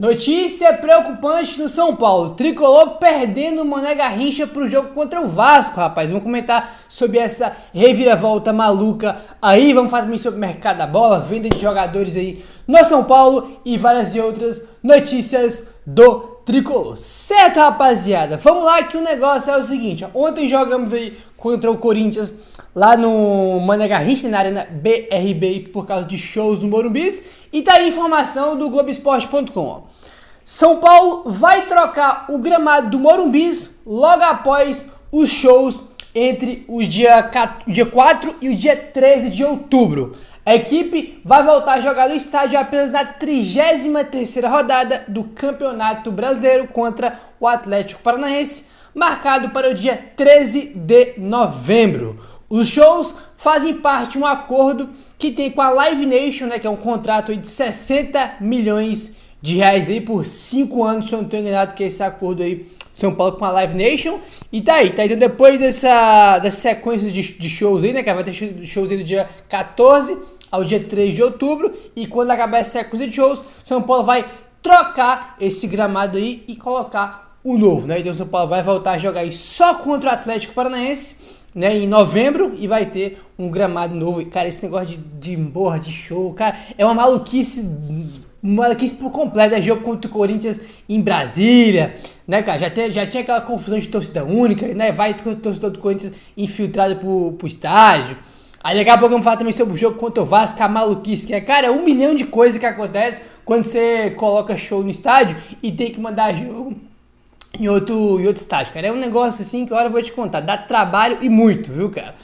Notícia preocupante no São Paulo. Tricolor perdendo o Mané Garrincha pro jogo contra o Vasco, rapaz. Vamos comentar sobre essa reviravolta maluca aí. Vamos falar também sobre o mercado da bola, venda de jogadores aí no São Paulo e várias outras notícias do Tricolor. Certo, rapaziada? Vamos lá que o negócio é o seguinte. Ontem jogamos aí contra o Corinthians lá no Mané Garrincha, na Arena BRB, por causa de shows do Morumbi. E tá aí a informação do Globoesporte.com. São Paulo vai trocar o gramado do Morumbi logo após os shows entre o dia 4 e o dia 13 de outubro. A equipe vai voltar a jogar no estádio apenas na 33ª rodada do Campeonato Brasileiro contra o Atlético Paranaense, marcado para o dia 13 de novembro. Os shows fazem parte de um acordo que tem com a Live Nation, né, que é um contrato aí de 60 milhões de reais aí por 5 anos, se eu não estou enganado, que é esse acordo aí São Paulo com a Live Nation. E tá aí. Então depois dessa sequência de shows aí, né, que vai ter shows aí do dia 14 ao dia 3 de outubro, e quando acabar essa sequência de shows, São Paulo vai trocar esse gramado aí e colocar o novo, né? Então São Paulo vai voltar a jogar aí só contra o Atlético Paranaense, né, em novembro, e vai ter um gramado novo. E, cara, esse negócio de show, cara, é uma maluquice por completo. É jogo contra o Corinthians em Brasília, né, cara? Já tinha aquela confusão de torcida única, né? Vai o torcedor do Corinthians infiltrado pro estádio. Aí daqui a pouco vamos falar também sobre o jogo contra o Vasco, a maluquice que é, cara, é 1 milhão de coisas que acontece quando você coloca show no estádio e tem que mandar jogo em outro estádio, cara. É um negócio assim que agora eu vou te contar, dá trabalho e muito, viu, cara?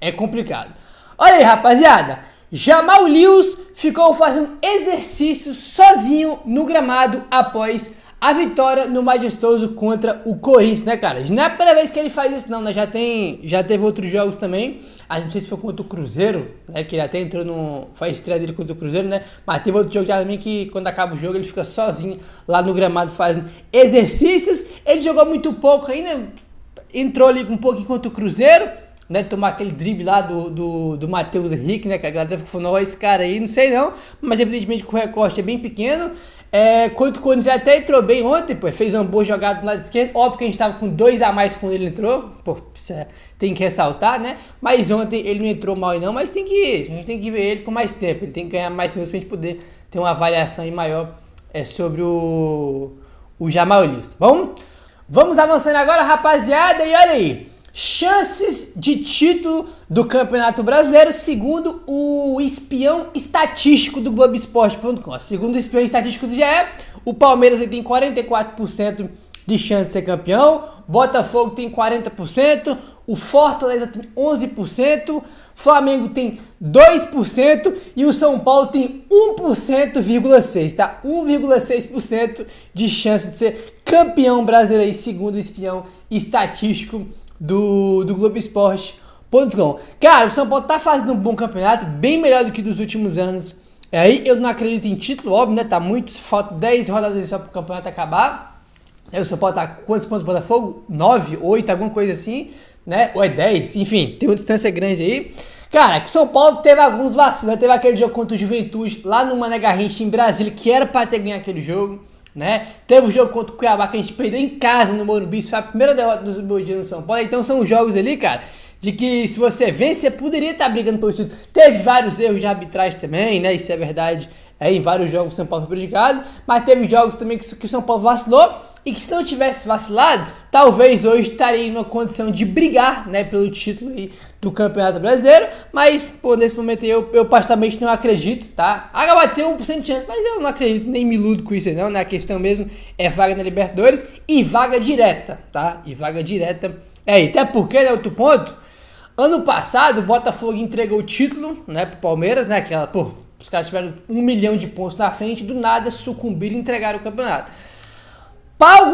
É complicado. Olha aí, rapaziada, Jamal Lewis ficou fazendo exercício sozinho no gramado após a vitória no Majestoso contra o Corinthians, né, cara? Não é a primeira vez que ele faz isso, não, né? Já teve outros jogos também. Não sei se foi contra o Cruzeiro, né? Que ele até entrou foi a estreia dele contra o Cruzeiro, né? Mas teve outro jogo já também que quando acaba o jogo ele fica sozinho lá no gramado fazendo exercícios. Ele jogou muito pouco ainda, entrou ali um pouquinho contra o Cruzeiro, né? Tomar aquele drible lá do Matheus Henrique, né? Que a galera ficou falando, ó, esse cara aí, não sei não, mas evidentemente que o recorte é bem pequeno. Contra o Corinthians ele até entrou bem ontem, pô, fez uma boa jogada do lado esquerdo. Óbvio que a gente tava com 2 a mais quando ele entrou, pô, tem que ressaltar, né? Mas ontem ele não entrou mal não, mas a gente tem que ver ele com mais tempo. Ele tem que ganhar mais minutos pra gente poder ter uma avaliação aí maior sobre o Jamal Lewis, tá bom? Vamos avançando agora, rapaziada, e olha aí. Chances de título do Campeonato Brasileiro, segundo o espião estatístico do Globoesporte.com. Segundo o espião estatístico do GE, o Palmeiras tem 44% de chance de ser campeão, Botafogo tem 40%, o Fortaleza tem 11%, Flamengo tem 2% e o São Paulo tem 1,6%, tá? 1,6% de chance de ser campeão brasileiro, segundo o espião estatístico do Globoesporte.com. Cara, o São Paulo tá fazendo um bom campeonato, bem melhor do que dos últimos anos. Aí eu não acredito em título, óbvio, né? Tá muito, falta 10 rodadas só pro campeonato acabar. Aí o São Paulo tá quantos pontos do Botafogo? 9, 8, alguma coisa assim, né? Ou é 10, enfim, tem uma distância grande aí. Cara, o São Paulo teve alguns vacilos, né? Teve aquele jogo contra o Juventude lá no Mané Garrincha em Brasília, que era pra ter ganho aquele jogo, né? Teve o jogo contra o Cuiabá que a gente perdeu em casa no Morumbi, foi a primeira derrota dos Boiadias no São Paulo. Então são jogos ali, cara, de que se você vence, você poderia estar brigando pelo título. Teve vários erros de arbitragem também, né? Isso é verdade. Em vários jogos o São Paulo foi prejudicado, mas teve jogos também que o São Paulo vacilou, e que se não tivesse vacilado, talvez hoje estaria em uma condição de brigar, né, pelo título aí do Campeonato Brasileiro. Mas, pô, nesse momento aí eu particularmente não acredito, tá? Agora tem 1% de chance, mas eu não acredito, nem me iludo com isso aí não, né? A questão mesmo é vaga na Libertadores e vaga direta, tá? E vaga direta até porque, né, outro ponto, ano passado o Botafogo entregou o título, né, pro Palmeiras, né, aquela, pô, os caras tiveram 1 milhão de pontos na frente, do nada sucumbiram e entregaram o campeonato. Para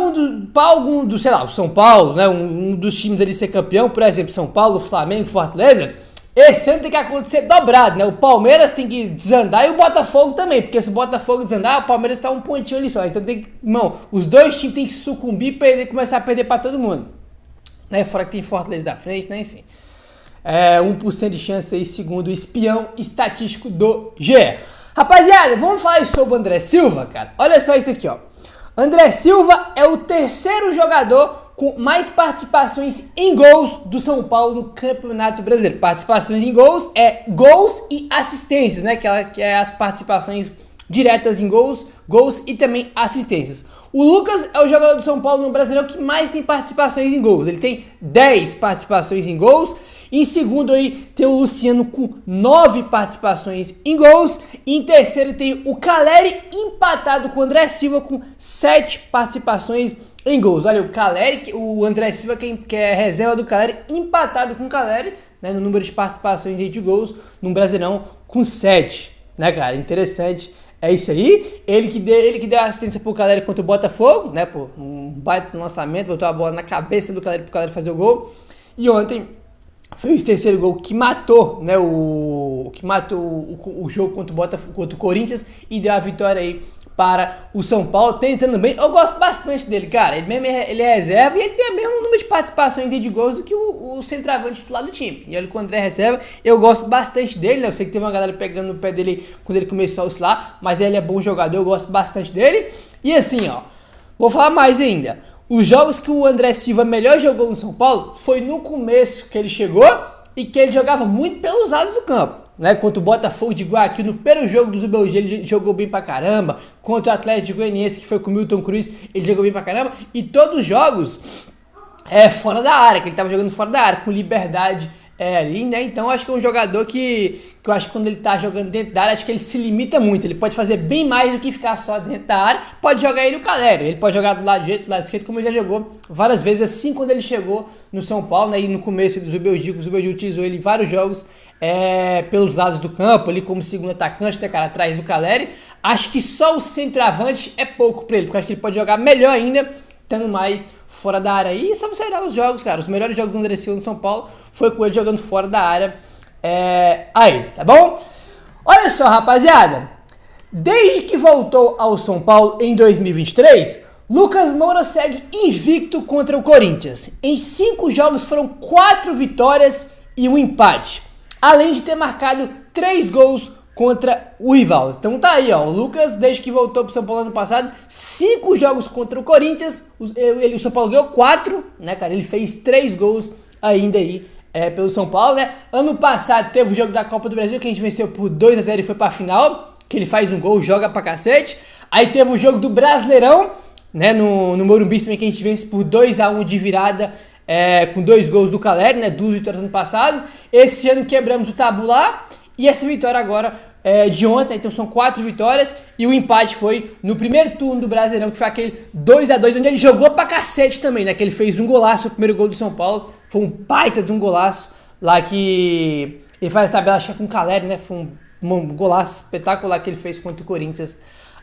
algum do, sei lá, o São Paulo, né, um dos times ali ser campeão, por exemplo, São Paulo, Flamengo, Fortaleza, esse ano tem que acontecer dobrado, né? O Palmeiras tem que desandar e o Botafogo também, porque se o Botafogo desandar, o Palmeiras tá um pontinho ali só. Então tem que, irmão, os dois times tem que sucumbir e começar a perder para todo mundo, né? Fora que tem Fortaleza da frente, né? Enfim. 1% de chance aí, segundo o espião estatístico do GE. Rapaziada, vamos falar sobre o André Silva, cara. Olha só isso aqui, ó. André Silva é o terceiro jogador com mais participações em gols do São Paulo no Campeonato Brasileiro. Participações em gols é gols e assistências, né? Que é as participações diretas em gols e também assistências. O Lucas é o jogador do São Paulo no Brasileirão que mais tem participações em gols. Ele tem 10 participações em gols. Em segundo aí tem o Luciano com 9 participações em gols. E em terceiro tem o Caleri empatado com o André Silva com 7 participações em gols. Olha, o Caleri, o André Silva que é reserva do Caleri, empatado com o Caleri, né, no número de participações aí de gols no Brasileirão com 7, né, cara? Interessante. É isso aí, ele que deu assistência pro Caleri contra o Botafogo, né, pô, um baita lançamento, botou a bola na cabeça do Caleri pro Caleri fazer o gol. E ontem foi o terceiro gol que matou, né, o jogo contra o Botafogo, contra o Corinthians, e deu a vitória aí para o São Paulo, tentando bem. Eu gosto bastante dele, cara. Ele é reserva e ele tem o mesmo número de participações de gols do que o centroavante titular do time. E olha que o André é reserva, eu gosto bastante dele, né? Eu sei que teve uma galera pegando no pé dele quando ele começou a oscilar, mas ele é bom jogador, eu gosto bastante dele. E assim, ó, vou falar mais ainda. Os jogos que o André Silva melhor jogou no São Paulo foi no começo que ele chegou e que ele jogava muito pelos lados do campo. Né, contra o Botafogo de Iguaçu, no primeiro jogo do Zubeldia ele jogou bem pra caramba, contra o Atlético Goianiense, que foi com o Milton Cruz, ele jogou bem pra caramba, e todos os jogos fora da área, que ele tava jogando fora da área, com liberdade ali, né, então acho que é um jogador que eu acho que quando ele tá jogando dentro da área, acho que ele se limita muito, ele pode fazer bem mais do que ficar só dentro da área, pode jogar ele o Caleri, ele pode jogar do lado direito, do lado esquerdo, como ele já jogou várias vezes, assim quando ele chegou no São Paulo, né, e no começo do Zubeldia, o Zubeldia utilizou ele em vários jogos, pelos lados do campo, ali como segundo atacante, né, cara, atrás do Caleri. Acho que só o centroavante é pouco pra ele, porque acho que ele pode jogar melhor ainda, estando mais fora da área. E só você olhar os jogos, cara, os melhores jogos do André Silva no São Paulo foi com ele jogando fora da área. Aí, tá bom? Olha só, rapaziada, desde que voltou ao São Paulo em 2023, Lucas Moura segue invicto contra o Corinthians. Em 5 jogos foram 4 vitórias e 1 empate. Além de ter marcado 3 gols contra o rival. Então tá aí, ó. O Lucas, desde que voltou pro São Paulo ano passado, 5 jogos contra o Corinthians. O São Paulo ganhou 4, né, cara? Ele fez 3 gols ainda aí pelo São Paulo, né? Ano passado teve o jogo da Copa do Brasil, que a gente venceu por 2-0 e foi pra final. Que ele faz um gol, joga pra cacete. Aí teve o jogo do Brasileirão, né? No Morumbi também, que a gente vence por 2-1 de virada. Com 2 gols do Caleri, né, 2 vitórias ano passado. Esse ano quebramos o tabu lá, e essa vitória agora de ontem, então são 4 vitórias, e o empate foi no primeiro turno do Brasileirão, que foi aquele 2-2, onde ele jogou pra cacete também, né, que ele fez um golaço, o primeiro gol do São Paulo, foi um baita de um golaço, lá que ele faz a tabela, acho que com o Caleri, né, foi um golaço espetacular que ele fez contra o Corinthians.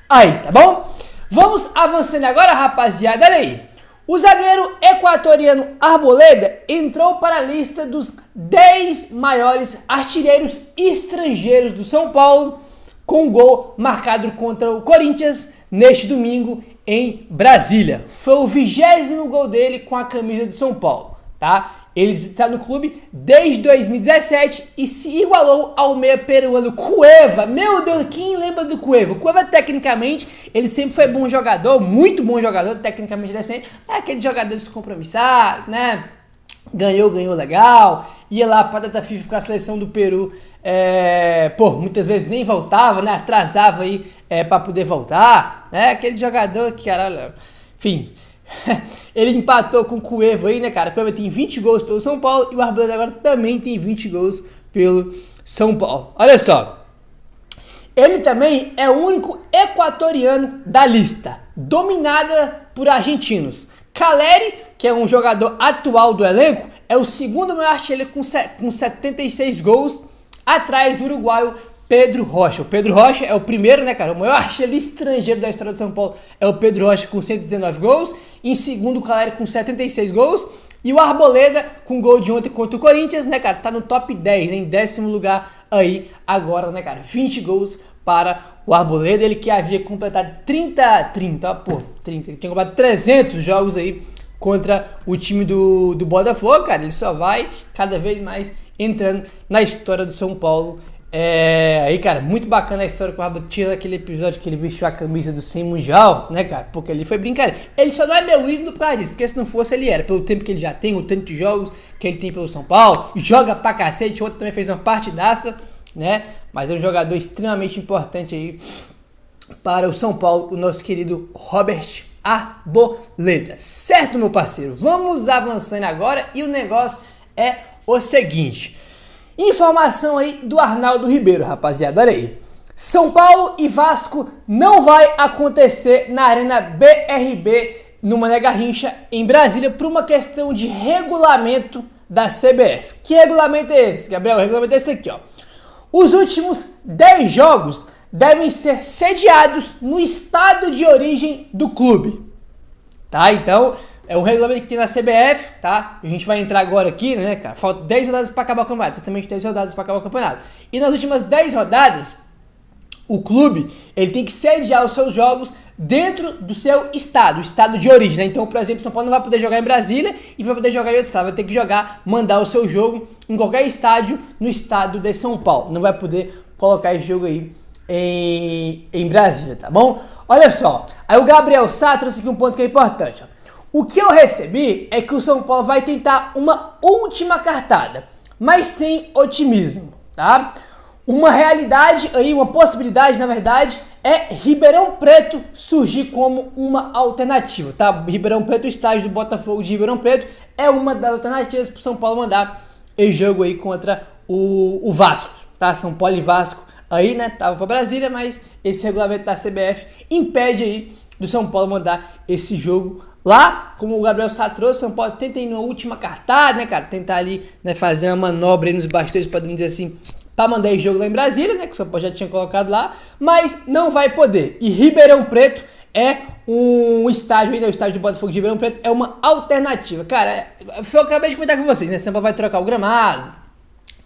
Aí, tá bom? Vamos avançando agora, rapaziada, olha aí. O zagueiro equatoriano Arboleda entrou para a lista dos 10 maiores artilheiros estrangeiros do São Paulo, com gol marcado contra o Corinthians neste domingo em Brasília. Foi o 20º gol dele com a camisa do São Paulo, tá? Ele está no clube desde 2017 e se igualou ao meia peruano Cueva. Meu Deus, quem lembra do Cueva? O Cueva, tecnicamente, ele sempre foi bom jogador, muito bom jogador, tecnicamente decente. É aquele jogador descompromissado, né? Ganhou legal, ia lá pra data FIFA com a seleção do Peru, muitas vezes nem voltava, né? Atrasava aí pra poder voltar, né? Aquele jogador que, caralho, enfim... Ele empatou com o Cueva aí, né, cara? O Cueva tem 20 gols pelo São Paulo e o Arboleda agora também tem 20 gols pelo São Paulo. Olha só. Ele também é o único equatoriano da lista, dominada por argentinos. Caleri, que é um jogador atual do elenco, é o segundo maior artilheiro com 76 gols, atrás do uruguaio Pedro Rocha. O Pedro Rocha é o primeiro, né, cara? O maior artilheiro estrangeiro da história do São Paulo é o Pedro Rocha com 119 gols. Em segundo, o Caleri com 76 gols. E o Arboleda com gol de ontem contra o Corinthians, né, cara? Tá no top 10, né? Em 10º lugar aí agora, né, cara? 20 gols para o Arboleda. Ele que havia completado 30, ele tinha completado 300 jogos aí contra o time do Botafogo, cara. Ele só vai cada vez mais entrando na história do São Paulo Aí, cara, muito bacana a história que o Rabo tira daquele episódio que ele vestiu a camisa do 100 Mundial, né, cara? Porque ali foi brincadeira. Ele só não é meu ídolo por causa disso, porque se não fosse ele era. Pelo tempo que ele já tem, o tanto de jogos que ele tem pelo São Paulo, joga pra cacete, ontem também fez uma partidaça, né? Mas é um jogador extremamente importante aí para o São Paulo, o nosso querido Robert Arboleda. Certo, meu parceiro? Vamos avançando agora e o negócio é o seguinte. Informação aí do Arnaldo Ribeiro, rapaziada, olha aí. São Paulo e Vasco não vai acontecer na Arena BRB no Mané Garrincha em Brasília por uma questão de regulamento da CBF. Que regulamento é esse, Gabriel? O regulamento é esse aqui, ó. Os últimos 10 jogos devem ser sediados no estado de origem do clube. Tá? Então, é um regulamento que tem na CBF, tá? A gente vai entrar agora aqui, né, cara? Faltam 10 rodadas para acabar o campeonato. Exatamente 10 rodadas para acabar o campeonato. E nas últimas 10 rodadas, o clube, ele tem que sediar os seus jogos dentro do seu estado, o estado de origem, né? Então, por exemplo, São Paulo não vai poder jogar em Brasília e vai poder jogar em outro estado. Vai ter que jogar, mandar o seu jogo em qualquer estádio no estado de São Paulo. Não vai poder colocar esse jogo aí em Brasília, tá bom? Olha só, aí o Gabriel Sá trouxe aqui um ponto que é importante, ó. O que eu recebi é que o São Paulo vai tentar uma última cartada, mas sem otimismo, tá? Uma realidade aí, uma possibilidade, na verdade, é Ribeirão Preto surgir como uma alternativa, tá? Ribeirão Preto, o estádio do Botafogo de Ribeirão Preto, é uma das alternativas para o São Paulo mandar esse jogo aí contra o Vasco, tá? São Paulo e Vasco aí, né? Tava para Brasília, mas esse regulamento da CBF impede aí do São Paulo mandar esse jogo lá, como o Gabriel Sá trouxe. São Paulo tenta ir na última cartada, né, cara? Tentar ali, né, fazer uma manobra aí nos bastidores, podemos dizer assim, para mandar esse jogo lá em Brasília, né? Que o São Paulo já tinha colocado lá, mas não vai poder. E Ribeirão Preto é um estádio ainda, o estádio do Botafogo de Ribeirão Preto é uma alternativa. Cara, foi o que eu acabei de comentar com vocês, né? São Paulo vai trocar o gramado,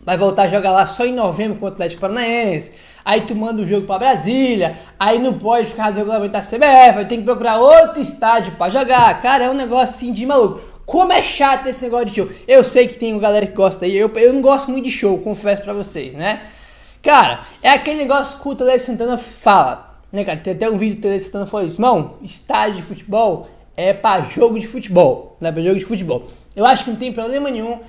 vai voltar a jogar lá só em novembro com o Atlético Paranaense. Aí tu manda o jogo pra Brasília. Aí não pode ficar do regulamento da CBF. Aí tem que procurar outro estádio pra jogar. Cara, é um negócio assim de maluco. Como é chato esse negócio de show. Eu sei que tem uma galera que gosta aí. Eu não gosto muito de show, confesso pra vocês, né? Cara, é aquele negócio que o Tele Santana fala, né, cara? Tem até um vídeo do Tele Santana falando isso. Irmão, estádio de futebol é pra jogo de futebol. Não é pra jogo de futebol. Eu acho que não tem problema nenhum.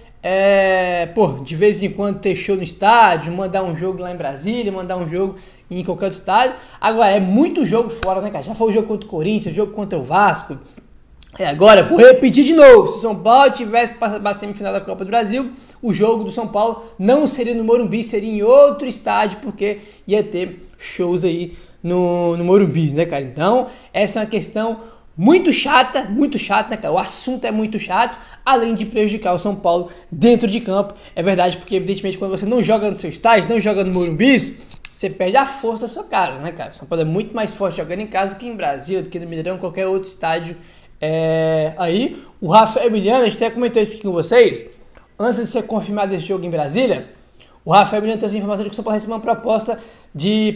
De vez em quando ter show no estádio, mandar um jogo lá em Brasília, mandar um jogo em qualquer outro estádio. Agora, é muito jogo fora, né, cara? Já foi o jogo contra o Corinthians, o jogo contra o Vasco. Agora, vou repetir de novo. Se o São Paulo tivesse passado para a semifinal da Copa do Brasil, o jogo do São Paulo não seria no Morumbi, seria em outro estádio, porque ia ter shows aí no Morumbi, né, cara? Então, essa é uma questão muito chata, né, cara? O assunto é muito chato, além de prejudicar o São Paulo dentro de campo. É verdade, porque evidentemente quando você não joga no seu estádio, não joga no Morumbi, você perde a força da sua casa, né, cara? O São Paulo é muito mais forte jogando em casa do que em Brasília, do que no Mineirão, qualquer outro estádio. Aí, o Rafael Emiliano, a gente até comentou isso aqui com vocês, antes de ser confirmado esse jogo em Brasília. O Rafael Emiliano trouxe a informação de que o São Paulo recebeu uma proposta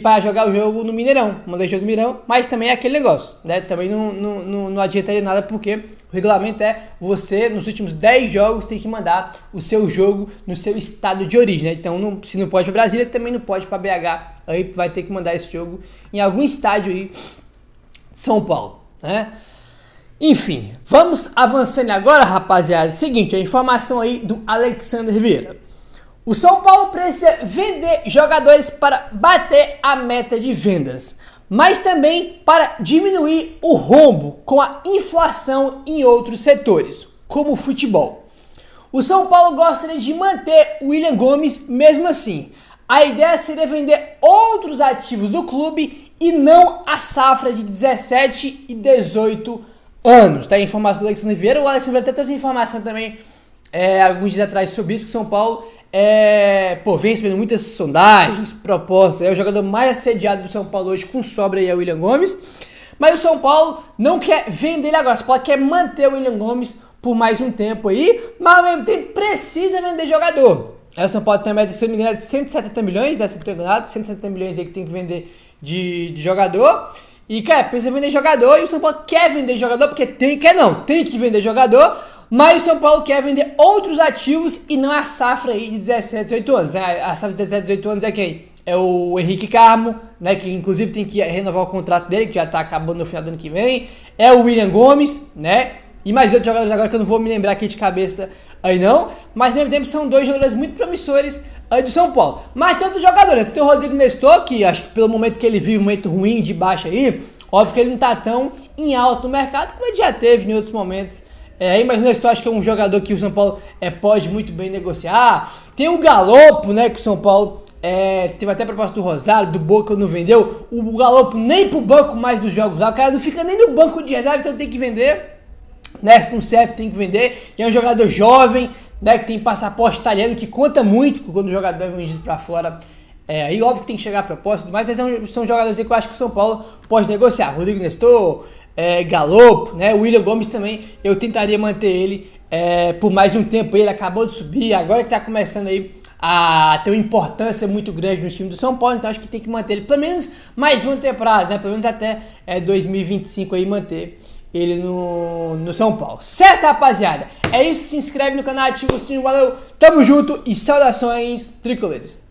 para jogar o jogo no Mineirão, mandar o jogo no Mineirão, mas também é aquele negócio, né? Também não adiantaria nada, porque o regulamento é você, nos últimos 10 jogos, tem que mandar o seu jogo no seu estado de origem, né? Então, se não pode para Brasília, também não pode para BH, aí vai ter que mandar esse jogo em algum estádio aí de São Paulo, né? Enfim, vamos avançando agora, rapaziada. Seguinte, a informação aí do Alexandre Vieira. O São Paulo precisa vender jogadores para bater a meta de vendas, mas também para diminuir o rombo com a inflação em outros setores, como o futebol. O São Paulo gostaria de manter o William Gomes mesmo assim. A ideia seria vender outros ativos do clube e não a safra de 17 e 18 anos. Tá aí a informação do Alexandre Vieira. O Alexandre Vieira até trouxe informação também alguns dias atrás sobre isso, que o São Paulo vem recebendo muitas sondagens, propostas. É o jogador mais assediado do São Paulo hoje, com sobra aí, é o William Gomes. Mas o São Paulo não quer vender ele agora. O São Paulo quer manter o William Gomes por mais um tempo aí, mas ao mesmo tempo precisa vender jogador. Aí o São Paulo tem a meta, se não me engano, de 170 milhões, né? Se eu não estou enganado, 170 milhões aí que tem que vender de jogador. E, cara, precisa vender jogador, e o São Paulo quer vender jogador, porque tem que vender jogador, mas o São Paulo quer vender outros ativos e não a safra aí de 17, 18 anos. A safra de 17, 18 anos é quem? é o Henrique Carmo, né, que inclusive tem que renovar o contrato dele, que já tá acabando no final do ano que vem. É o William Gomes, né, e mais outros jogadores agora que eu não vou me lembrar aqui de cabeça aí não, mas ao mesmo tempo são dois jogadores muito promissores aí do São Paulo. Mas tem outros jogadores, tem o Rodrigo Nestor, que acho que pelo momento que ele vive, um momento ruim de baixa aí, óbvio que ele não tá tão em alto no mercado como ele já teve em outros momentos. Mas o Nestor acho que é um jogador que o São Paulo pode muito bem negociar. Tem o Galopo, né, que o São Paulo teve até a proposta do Rosário, do Boca não vendeu. O Galopo nem pro banco mais dos jogos lá, o cara não fica nem no banco de reserva, então tem que vender. Né, se não serve, tem que vender. E é um jogador jovem, né, que tem passaporte italiano, que conta muito quando o jogador é vendido pra fora. Aí óbvio que tem que chegar a proposta, mas são jogadores que eu acho que o São Paulo pode negociar. Rodrigo Nestor, Galopo, né, o William Gomes também, eu tentaria manter ele por mais um tempo. Ele acabou de subir, agora que tá começando aí a ter uma importância muito grande no time do São Paulo, então acho que tem que manter ele pelo menos mais uma temporada, né, pelo menos até 2025 aí manter ele no São Paulo. Certo, rapaziada? É isso, se inscreve no canal, ativa o sininho, valeu, tamo junto e saudações tricolores.